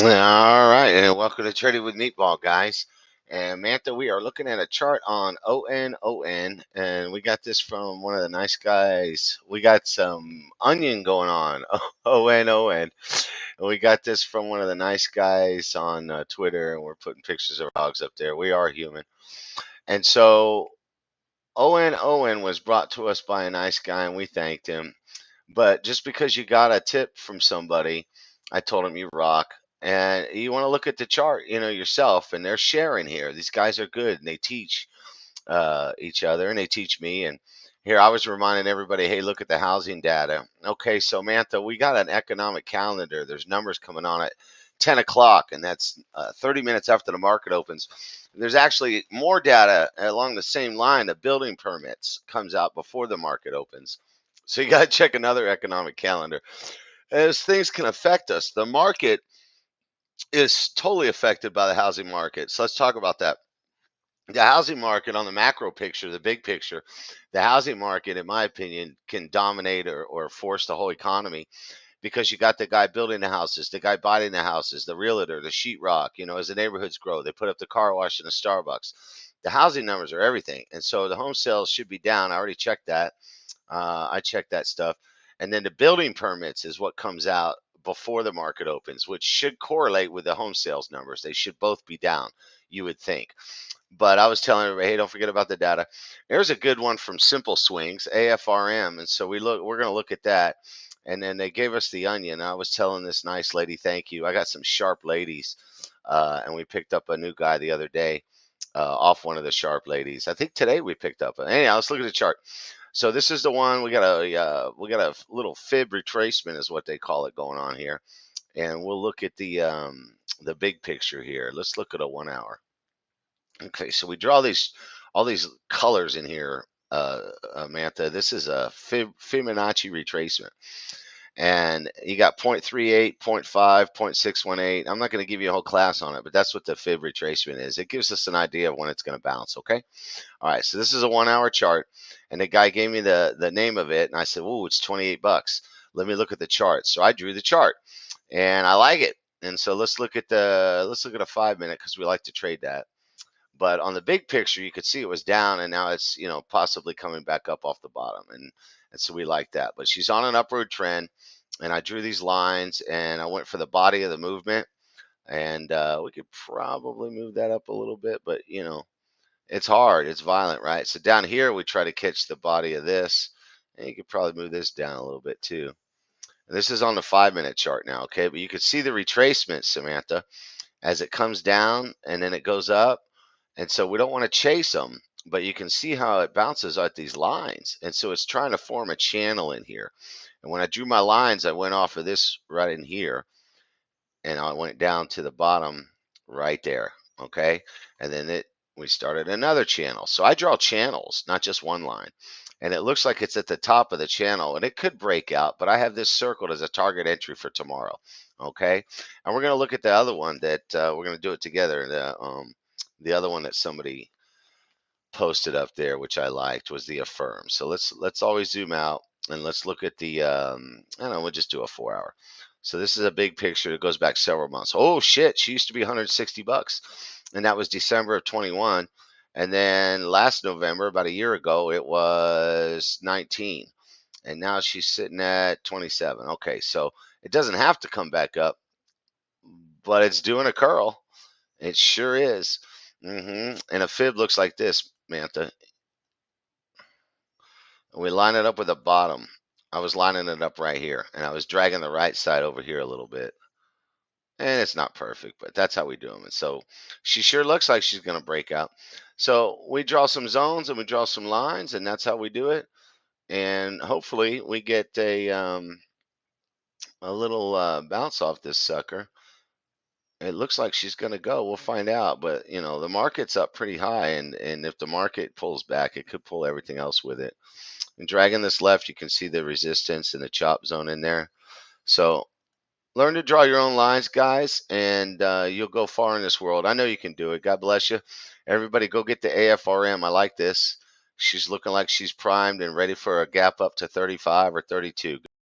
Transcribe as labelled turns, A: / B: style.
A: All right, and welcome to Trading with Meatball, guys. And Mantha, we are looking at a chart on ON, and we got this from one of the nice guys. We got some onion going on, ON. And we got this from one of the nice guys on Twitter, and we're putting pictures of dogs up there. We are human. And so ON was brought to us by a nice guy, and we thanked him. But just because you got a tip from somebody, I told him you rock. And you want to look at the chart, yourself, and they're sharing here. These guys are good, and they teach each other, and they teach me. And here I was reminding everybody, hey, look at the housing data. Okay, so Mantha, we got an economic calendar. There's numbers coming on at 10 o'clock, and that's 30 minutes after the market opens. There's actually more data along the same line. The building permits comes out before the market opens. So you got to check another economic calendar. As things can affect us, the market is totally affected by the housing market. So let's talk about that. The housing market on the macro picture, the big picture, the housing market, in my opinion, can dominate or force the whole economy because you got the guy building the houses, the guy buying the houses, the realtor, the sheetrock. As the neighborhoods grow, they put up the car wash and the Starbucks. The housing numbers are everything. And so the home sales should be down. I already checked that. I check that stuff. And then the building permits is what comes out before the market opens, which should correlate with the home sales numbers. They should both be down, you would think. But I was telling everybody, hey, don't forget about the data. There's a good one from Simple Swings, AFRM. And so we're going to look at that. And then they gave us the onion. I was telling this nice lady, thank you. I got some sharp ladies. And we picked up a new guy the other day off one of the sharp ladies. I think today we picked up. Anyhow, let's look at the chart. So this is the one we got a little fib retracement is what they call it going on here, and we'll look at the big picture here. Let's look at a 1 hour. Okay, so we draw all these colors in here, Mantha. This is a Fibonacci retracement. And you got 0.38, 0.5, 0.618. I'm not going to give you a whole class on it, but that's what the fib retracement is. It gives us an idea of when it's going to bounce, okay? All right, so this is a 1 hour chart, and the guy gave me the name of it, and I said, "Ooh, it's 28 bucks. Let me look at the chart." So I drew the chart, and I like it. And so let's look at a 5 minute because we like to trade that. But on the big picture, you could see it was down, and now it's possibly coming back up off the bottom, and so we like that. But she's on an upward trend, and I drew these lines, and I went for the body of the movement, and we could probably move that up a little bit, but it's hard. It's violent, right? So down here, we try to catch the body of this. And you could probably move this down a little bit too. And this is on the 5 minute chart now, okay? But you could see the retracement, Samantha, as it comes down and then it goes up. And so we don't want to chase them, but you can see how it bounces at these lines. And so it's trying to form a channel in here. And when I drew my lines, I went off of this right in here and I went down to the bottom right there. Okay. And then we started another channel. So I draw channels, not just one line. And it looks like it's at the top of the channel and it could break out, but I have this circled as a target entry for tomorrow. Okay. And we're going to look at the other one that we're going to do it together. The other one that somebody posted up there, which I liked, was the affirm. So let's always zoom out and let's look at the I don't know, we'll just do a 4 hour. So this is a big picture that goes back several months. Oh shit, she used to be 160 bucks, and that was December of 21. And then last November, about a year ago, it was 19, and now she's sitting at 27. Okay, so it doesn't have to come back up, but it's doing a curl. It sure is. And a fib looks like this, Mantha. We line it up with the bottom. I was lining it up right here, and I was dragging the right side over here a little bit. And it's not perfect, but that's how we do them. And so she sure looks like she's going to break out. So we draw some zones and we draw some lines, and that's how we do it. And hopefully we get a little bounce off this sucker. It looks like she's going to go. We'll find out. But, the market's up pretty high, and if the market pulls back, it could pull everything else with it. And dragging this left, you can see the resistance and the chop zone in there. So learn to draw your own lines, guys, and you'll go far in this world. I know you can do it. God bless you. Everybody go get the AFRM. I like this. She's looking like she's primed and ready for a gap up to 35 or 32.